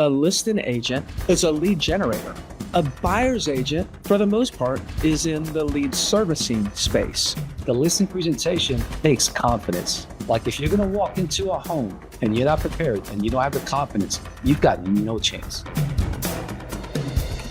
A listing agent is a lead generator. A buyer's agent, for the most part, is in the lead servicing space. The listing presentation takes confidence. Like if you're going to walk into a home and you're not prepared and you don't have the confidence, you've got no chance.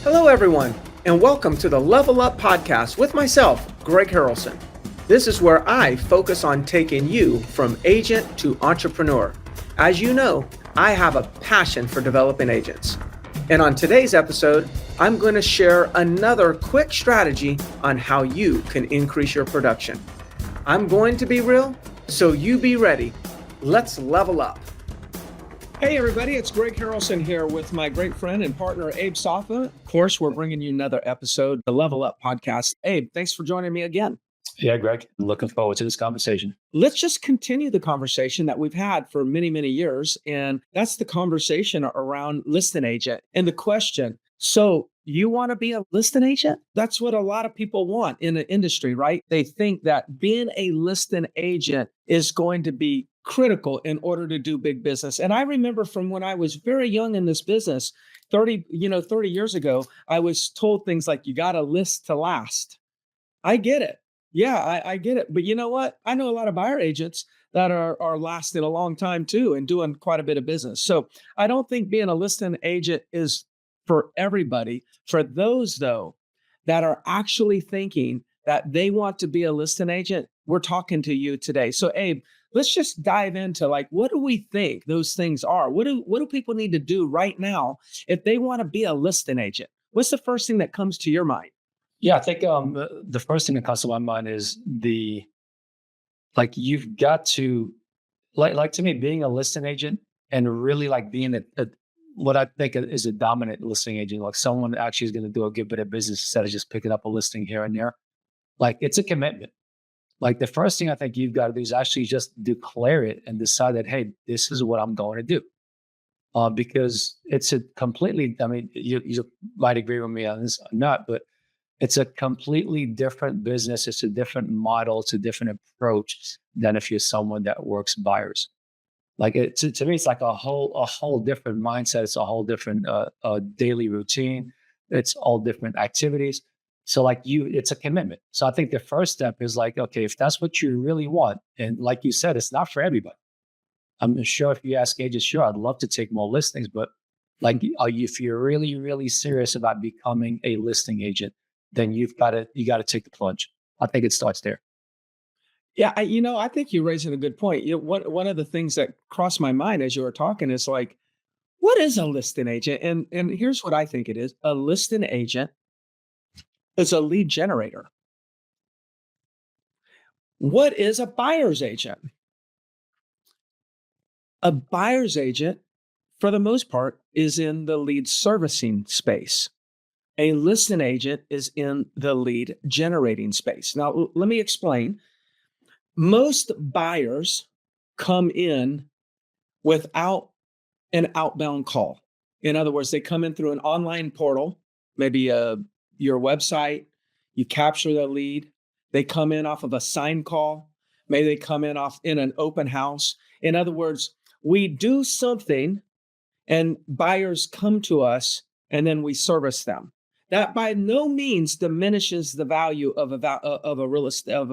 Hello, everyone, and welcome to the Level Up Podcast with myself, Greg Harrelson. This is where I focus on taking you from agent to entrepreneur. As you know, I have a passion for developing agents. And on today's episode, I'm going to share another quick strategy on how you can increase your production. I'm going to be real, so you be ready. Let's level up. Hey everybody, it's Greg Harrelson here with my great friend and partner, Abe Safa. Of course, we're bringing you another episode, the Level Up Podcast. Abe, thanks for joining me again. Yeah, Greg, I'm looking forward to this conversation. Let's just continue the conversation that we've had for many, many years. And that's the conversation around listing agent. And the question, so you want to be a listing agent? That's what a lot of people want in the industry, right? They think that being a listing agent is going to be critical in order to do big business. And I remember from when I was very young in this business, 30 years ago, I was told things like, you got to list to last. I get it. Yeah, I get it. But you know what? I know a lot of buyer agents that are lasting a long time too and doing quite a bit of business. So I don't think being a listing agent is for everybody. For those, though, that are actually thinking that they want to be a listing agent, we're talking to you today. So Abe, let's just dive into what do we think those things are? What do people need to do right now if they want to be a listing agent? What's the first thing that comes to your mind? Yeah, I think the first thing that comes to my mind is you've got to, to me, being a listing agent and really being what I think is a dominant listing agent, like someone that actually is going to do a good bit of business instead of just picking up a listing here and there. It's a commitment. The first thing I think you've got to do is actually just declare it and decide that, hey, this is what I'm going to do. Because it's a completely, you might agree with me on this or not, but it's a completely different business. It's a different model. It's a different approach than if you're someone that works buyers. To me, it's like a whole different mindset. It's a whole different daily routine. It's all different activities. So it's a commitment. So I think the first step is okay, if that's what you really want, and like you said, it's not for everybody. I'm sure if you ask agents, sure, I'd love to take more listings, but if you're really, really serious about becoming a listing agent, then you got to take the plunge. I think it starts there. Yeah, I think you're raising a good point. One of the things that crossed my mind as you were talking is what is a listing agent? And here's what I think it is. A listing agent is a lead generator. What is a buyer's agent? A buyer's agent, for the most part, is in the lead servicing space. A listing agent is in the lead generating space. Now, let me explain. Most buyers come in without an outbound call. In other words, they come in through an online portal, maybe your website. You capture the lead. They come in off of a sign call. Maybe they come in in an open house. In other words, we do something and buyers come to us and then we service them. That by no means diminishes the value of a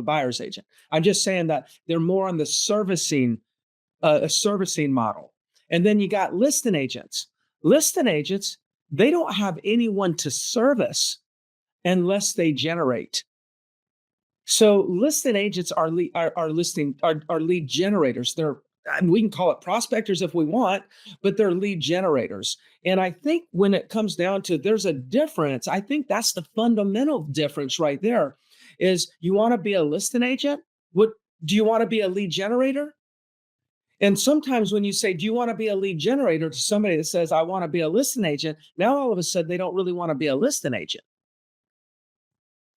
buyer's agent. I'm just saying that they're more on the servicing model. And then you got listing agents. Listing agents, they don't have anyone to service unless they generate. So listing agents are lead generators. We can call it prospectors if we want, but they're lead generators. And I think when it comes down to there's a difference, I think that's the fundamental difference right there is you want to be a listing agent? Do you want to be a lead generator? And sometimes when you say, do you want to be a lead generator to somebody that says, I want to be a listing agent, now all of a sudden they don't really want to be a listing agent.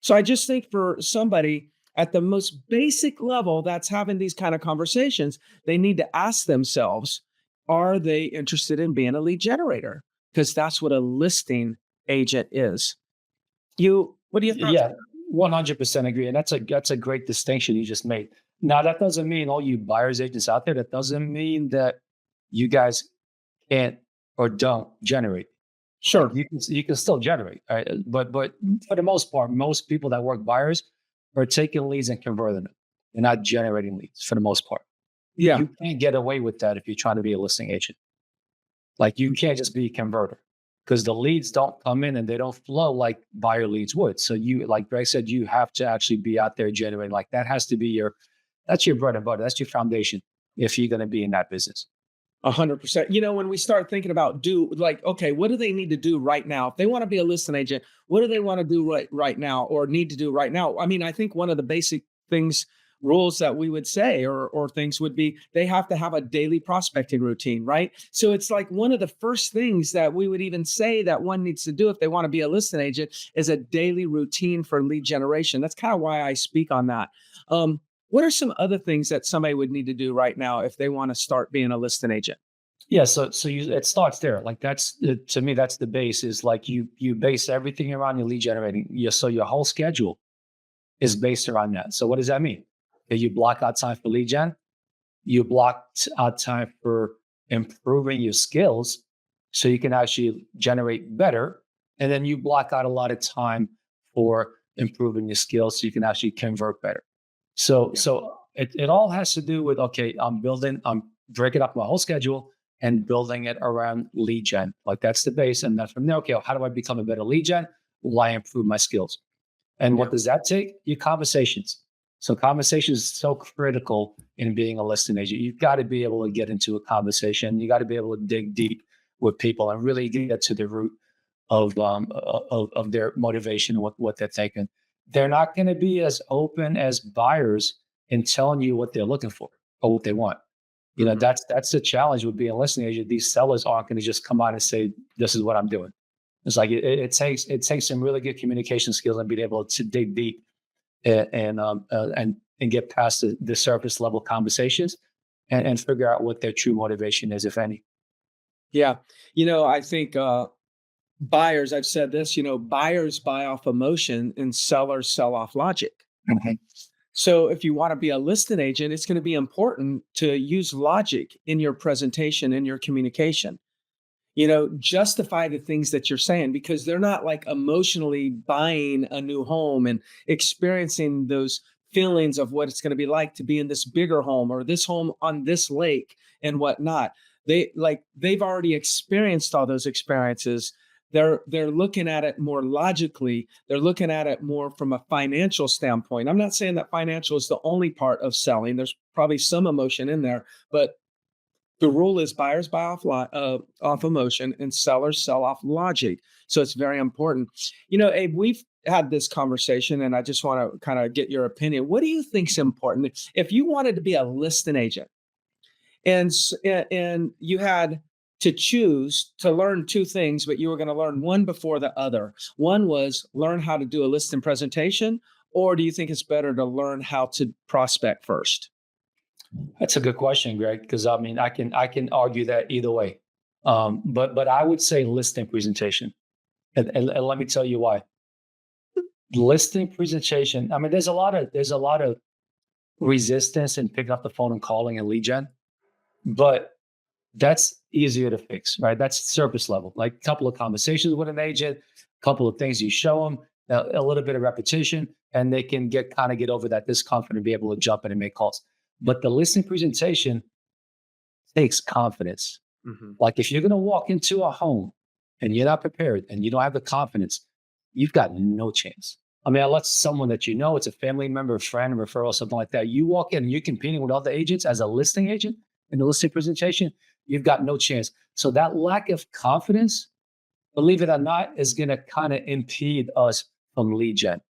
So I just think for somebody at the most basic level that's having these kind of conversations, they need to ask themselves, are they interested in being a lead generator? Because that's what a listing agent is. What do you think? Yeah, 100% agree. And that's a great distinction you just made. Now, that doesn't mean all you buyer's agents out there, that doesn't mean that you guys can't or don't generate. Sure. Like you can still generate, right? But for the most part, most people that work buyers are taking leads and converting them. They're not generating leads for the most part. Yeah. You can't get away with that if you're trying to be a listing agent. Like you can't just be a converter because the leads don't come in and they don't flow like buyer leads would. So you, like Greg said, you have to actually be out there generating. Like that has to be that's your bread and butter. That's your foundation if you're going to be in that business. 100%. You know, when we start thinking about okay, what do they need to do right now? If they want to be a listing agent, what do they want to do right now or need to do right now? I mean, I think one of the basic rules that we would say or things would be they have to have a daily prospecting routine, right? So it's like one of the first things that we would even say that one needs to do if they want to be a listing agent is a daily routine for lead generation. That's kind of why I speak on that. What are some other things that somebody would need to do right now if they want to start being a listing agent? Yeah, so it starts there. Like that's to me, that's the base. Is like you base everything around your lead generating. So your whole schedule is based around that. So what does that mean? You block out time for lead gen. You block out time for improving your skills, so you can actually generate better. And then you block out a lot of time for improving your skills, so you can actually convert better. So it all has to do with, okay, I'm breaking up my whole schedule and building it around lead gen. Like that's the base. And then from there, okay, how do I become a better lead gen? Will I improve my skills? And what does that take? Your conversations. So conversation is so critical in being a listing agent. You've got to be able to get into a conversation. You got to be able to dig deep with people and really get to the root of their motivation and what they're thinking. They're not going to be as open as buyers in telling you what they're looking for or what they want. You know, that's the challenge with being a listing agent. These sellers aren't going to just come out and say, "This is what I'm doing." It's like it takes some really good communication skills and being able to dig deep and get past the surface level conversations and figure out what their true motivation is, if any. Yeah, you know, I think buyers. I've said this. You know, buyers buy off emotion and sellers sell off logic. Mm-hmm. So if you want to be a listing agent, it's going to be important to use logic in your presentation, in your communication. You know, justify the things that you're saying because they're not like emotionally buying a new home and experiencing those feelings of what it's going to be like to be in this bigger home or this home on this lake and whatnot. They've already experienced all those experiences. They're looking at it more logically. They're looking at it more from a financial standpoint. I'm not saying that financial is the only part of selling. There's probably some emotion in there, but the rule is buyers buy off emotion and sellers sell off logic. So it's very important. You know, Abe, we've had this conversation and I just want to kind of get your opinion. What do you think is important? If you wanted to be a listing agent and you had to choose to learn two things, but you were going to learn one before the other. One was learn how to do a listing presentation, or do you think it's better to learn how to prospect first? That's a good question, Greg, because I mean, I can argue that either way. But I would say listing presentation. And let me tell you why. Listing presentation, I mean, there's a lot of resistance in picking up the phone and calling and lead gen, but that's easier to fix, right? That's surface level, like a couple of conversations with an agent, a couple of things you show them, a little bit of repetition, and they can get over that discomfort and be able to jump in and make calls. But the listing presentation takes confidence. Mm-hmm. Like if you're going to walk into a home and you're not prepared and you don't have the confidence, you've got no chance. I mean, unless someone that you know, it's a family member, a friend, a referral, something like that. You walk in and you're competing with other agents as a listing agent in the listing presentation, you've got no chance. So that lack of confidence, believe it or not, is going to kind of impede us from lead gen.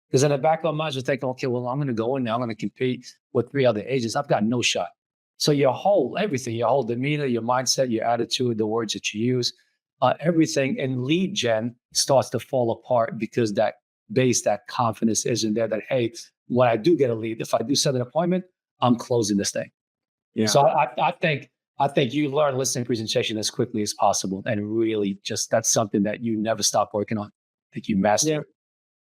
Because in the back of our minds, we're thinking, okay, well, I'm going to go in now, I'm going to compete with 3 other agents. I've got no shot. So your whole demeanor, your mindset, your attitude, the words that you use, everything in lead gen starts to fall apart because that confidence isn't there that, hey, when I do get a lead, if I do set an appointment, I'm closing this thing. Yeah. So I think you learn listing presentation as quickly as possible, and really that's something that you never stop working on. I think you master it.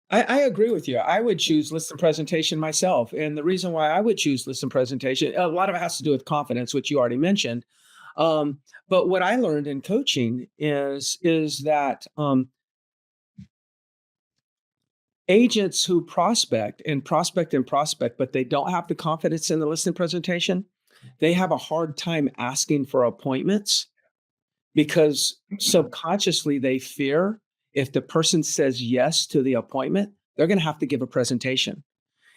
I agree with you. I would choose listing presentation myself. And the reason why I would choose listing presentation, a lot of it has to do with confidence, which you already mentioned. But what I learned in coaching is that agents who prospect, but they don't have the confidence in the listing presentation, they have a hard time asking for appointments because subconsciously they fear if the person says yes to the appointment, they're going to have to give a presentation.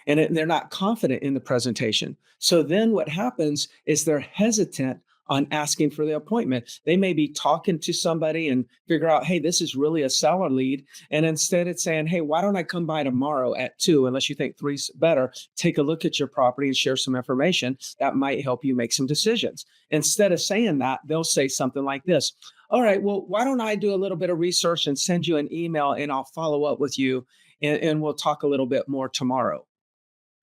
And they're not confident in the presentation. So then what happens is they're hesitant on asking for the appointment. They may be talking to somebody and figure out, hey, this is really a seller lead. And instead it's saying, hey, why don't I come by tomorrow at 2, unless you think 3's better, take a look at your property and share some information that might help you make some decisions. Instead of saying that, they'll say something like this. All right, well, why don't I do a little bit of research and send you an email and I'll follow up with you and we'll talk a little bit more tomorrow.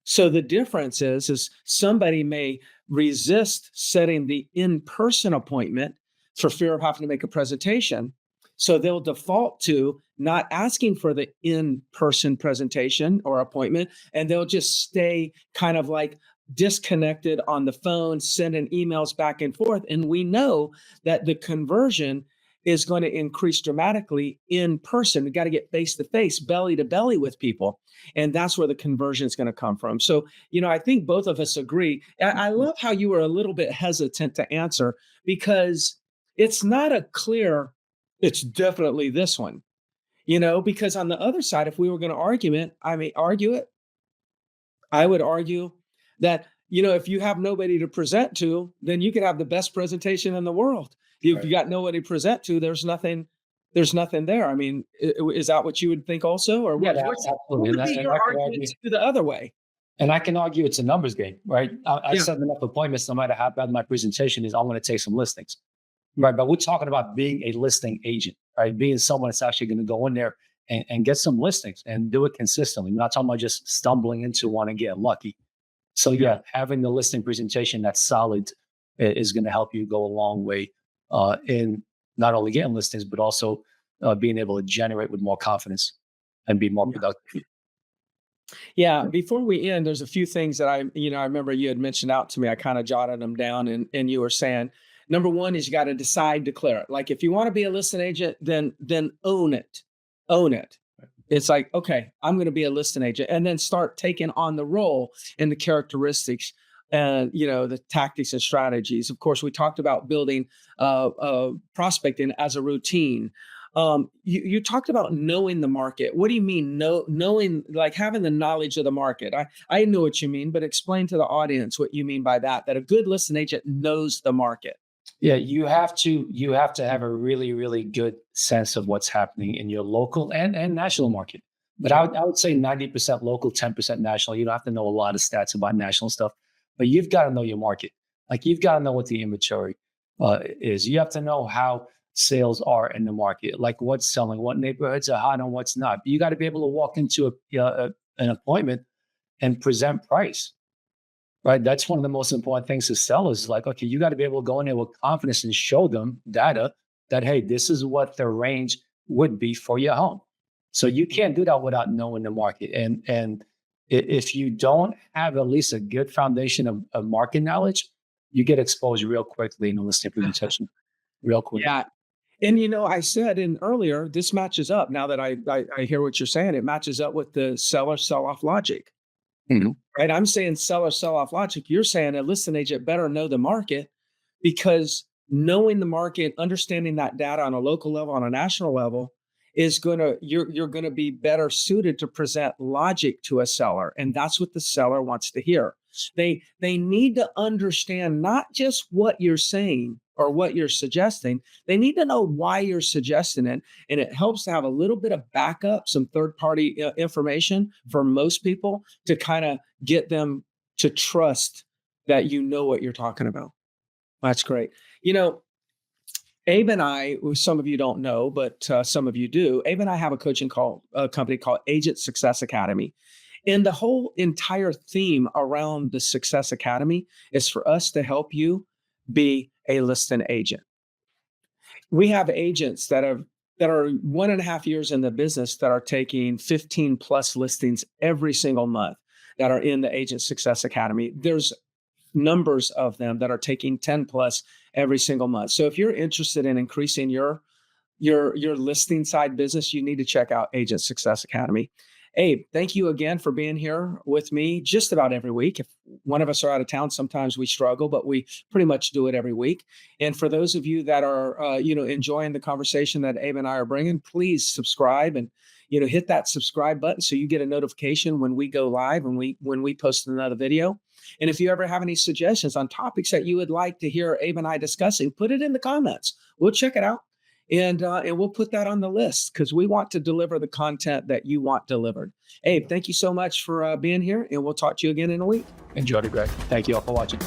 So the difference is somebody may resist setting the in-person appointment for fear of having to make a presentation. So they'll default to not asking for the in-person presentation or appointment, and they'll just stay kind of like disconnected on the phone, sending emails back and forth. And we know that the conversion is going to increase dramatically in person. We got to get face to face, belly to belly with people. And that's where the conversion is going to come from. So, I think both of us agree. I love how you were a little bit hesitant to answer because it's not a clear, it's definitely this one, because on the other side, if we were going to argue it, I would argue that, if you have nobody to present to, then you could have the best presentation in the world. If you got nobody to present to, there's nothing there. I mean, is that what you would think also? Or Yeah, what would be your argument to the other way? And I can argue it's a numbers game, right? I set enough appointments, no matter how bad my presentation is, I'm going to take some listings, right? But we're talking about being a listing agent, right? Being someone that's actually going to go in there and get some listings and do it consistently. We're not talking about just stumbling into one and getting lucky. So having the listing presentation that's solid is going to help you go a long way in not only getting listings, but also being able to generate with more confidence and be more productive. Yeah. Before we end, there's a few things that I remember you had mentioned out to me. I kind of jotted them down and you were saying, number one is you got to decide, declare it. Like if you want to be a listing agent, then own it. Own it. It's like, okay, I'm going to be a listing agent, and then start taking on the role and the characteristics and, the tactics and strategies. Of course, we talked about building prospecting as a routine. You talked about knowing the market. What do you mean knowing, like having the knowledge of the market? I know what you mean, but explain to the audience what you mean by that a good listing agent knows the market. Yeah, you have to have a really, really good sense of what's happening in your local and national market. But I would say 90% local, 10% national. You don't have to know a lot of stats about national stuff, but you've got to know your market. Like you've got to know what the inventory is. You have to know how sales are in the market, like what's selling, what neighborhoods are hot and what's not. You got to be able to walk into an appointment and present price. Right. That's one of the most important things to sell is like, okay, you got to be able to go in there with confidence and show them data that, hey, this is what the range would be for your home. So you can't do that without knowing the market. And if you don't have at least a good foundation of market knowledge, you get exposed real quickly in a listing presentation, real quick. Yeah. And, I said earlier, this matches up. Now that I hear what you're saying, it matches up with the seller sell-off logic. Mm-hmm. Right. I'm saying seller sell-off logic. You're saying a listing agent better know the market, because knowing the market, understanding that data on a local level, on a national level, is you're going to be better suited to present logic to a seller. And that's what the seller wants to hear. They need to understand not just what you're saying or what you're suggesting. They need to know why you're suggesting it. And it helps to have a little bit of backup, some third-party information for most people to kind of get them to trust that you know what you're talking about. That's great. Abe and I, some of you don't know, but some of you do. Abe and I have a coaching company called Agent Success Academy. And the whole entire theme around the Success Academy is for us to help you be a listing agent. We have agents that are 1.5 years in the business that are taking 15 plus listings every single month that are in the Agent Success Academy. There's numbers of them that are taking 10 plus every single month. So if you're interested in increasing your listing side business, you need to check out Agent Success Academy. Abe, thank you again for being here with me just about every week. If one of us are out of town, sometimes we struggle, but we pretty much do it every week. And for those of you that are, enjoying the conversation that Abe and I are bringing, please subscribe and, hit that subscribe button so you get a notification when we go live and when we post another video. And if you ever have any suggestions on topics that you would like to hear Abe and I discussing, put it in the comments. We'll check it out. And we'll put that on the list because we want to deliver the content that you want delivered. Abe, thank you so much for being here, and we'll talk to you again in a week. Enjoyed it, Greg. Thank you all for watching.